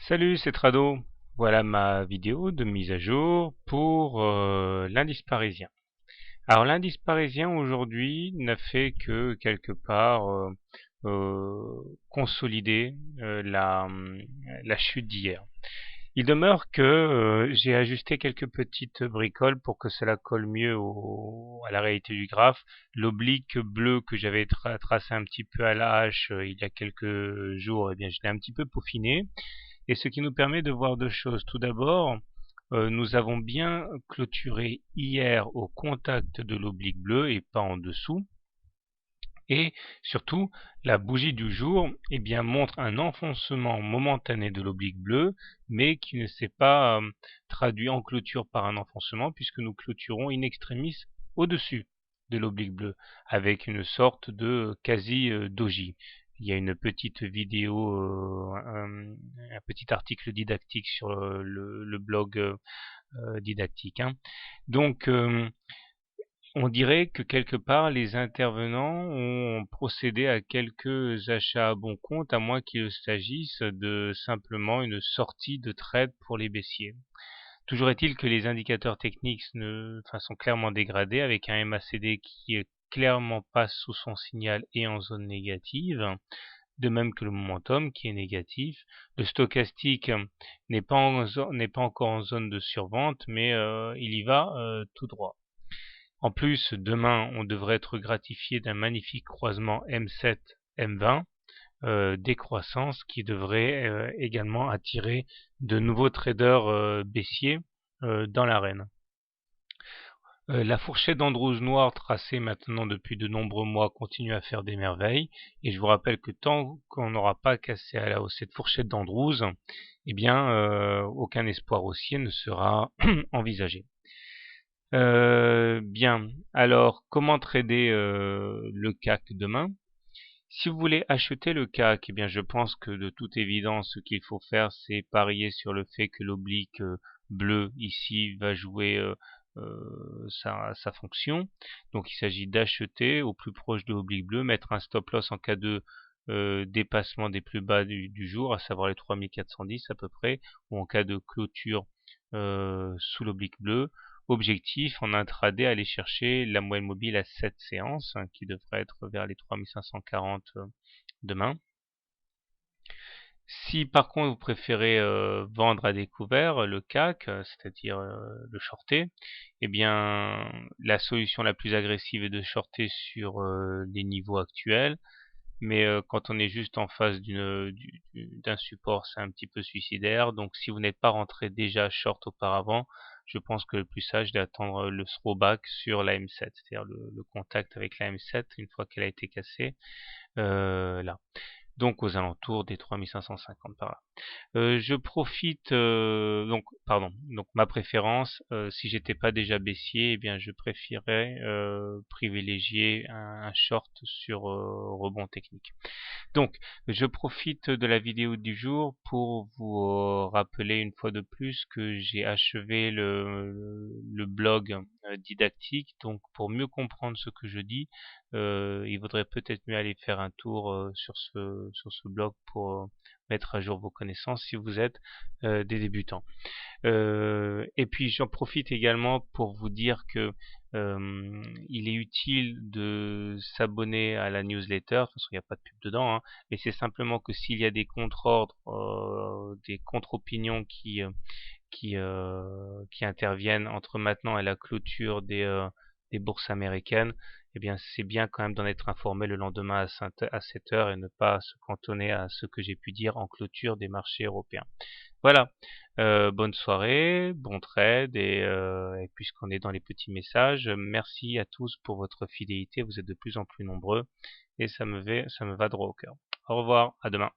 Salut, c'est Trado. Voilà ma vidéo de mise à jour pour l'indice parisien. Alors l'indice parisien aujourd'hui n'a fait que quelque part consolider la chute d'hier. Il demeure que j'ai ajusté quelques petites bricoles pour que cela colle mieux à la réalité du graphe. L'oblique bleu que j'avais tracé un petit peu à la hache il y a quelques jours, eh bien je l'ai un petit peu peaufiné. Et ce qui nous permet de voir deux choses. Tout d'abord, nous avons bien clôturé hier au contact de l'oblique bleu et pas en dessous. Et surtout, la bougie du jour eh bien, montre un enfoncement momentané de l'oblique bleu, mais qui ne s'est pas traduit en clôture par un enfoncement, puisque nous clôturons in extremis au-dessus de l'oblique bleu, avec une sorte de quasi-doji. Il y a une petite vidéo, un petit article didactique sur le blog didactique, hein. Donc, on dirait que quelque part les intervenants ont procédé à quelques achats à bon compte, à moins qu'il s'agisse de simplement une sortie de trade pour les baissiers. Toujours est-il que les indicateurs techniques sont clairement dégradés, avec un MACD qui clairement passe sous son signal et en zone négative, de même que le momentum qui est négatif. Le stochastique n'est pas encore en zone de survente, mais il y va tout droit. En plus, demain, on devrait être gratifié d'un magnifique croisement M7-M20, décroissance qui devrait également attirer de nouveaux traders baissiers dans l'arène. La fourchette d'Andrews noire tracée maintenant depuis de nombreux mois continue à faire des merveilles, et je vous rappelle que tant qu'on n'aura pas cassé à la hausse cette fourchette d'Andrews, eh bien aucun espoir haussier ne sera envisagé. Bien, alors comment trader le CAC demain? Si vous voulez acheter le CAC, eh bien je pense que de toute évidence ce qu'il faut faire c'est parier sur le fait que l'oblique bleu ici va jouer sa fonction. Donc il s'agit d'acheter au plus proche de l'oblique bleu, mettre un stop loss en cas de dépassement des plus bas du jour, à savoir les 3410 à peu près, ou en cas de clôture sous l'oblique bleu. Objectif en intraday, aller chercher la moyenne mobile à 7 séances, hein, qui devrait être vers les 3540 demain. Si par contre vous préférez vendre à découvert le CAC, c'est-à-dire le shorter, eh bien la solution la plus agressive est de shorter sur les niveaux actuels. Mais quand on est juste en face d'un support, c'est un petit peu suicidaire. Donc si vous n'êtes pas rentré déjà short auparavant, je pense que le plus sage est d'attendre le throwback sur la M7, c'est-à-dire le contact avec la M7 une fois qu'elle a été cassée, là. Donc aux alentours des 3550 par là. Je profite donc ma préférence, si j'étais pas déjà baissier, eh bien je préférerais privilégier un short sur rebond technique. Donc je profite de la vidéo du jour pour vous rappeler une fois de plus que j'ai achevé le blog didactique. Donc pour mieux comprendre ce que je dis, il vaudrait peut-être mieux aller faire un tour sur ce blog pour mettre à jour vos connaissances si vous êtes des débutants. Et puis j'en profite également pour vous dire que il est utile de s'abonner à la newsletter. De toute façon, il n'y a pas de pub dedans, hein, mais c'est simplement que s'il y a des contre-ordres, des contre-opinions qui interviennent entre maintenant et la clôture des bourses américaines, eh bien c'est bien quand même d'en être informé le lendemain à 7 heures et ne pas se cantonner à ce que j'ai pu dire en clôture des marchés européens. Voilà, bonne soirée, bon trade, et puisqu'on est dans les petits messages, merci à tous pour votre fidélité, vous êtes de plus en plus nombreux et ça me va droit au cœur. Au revoir, à demain.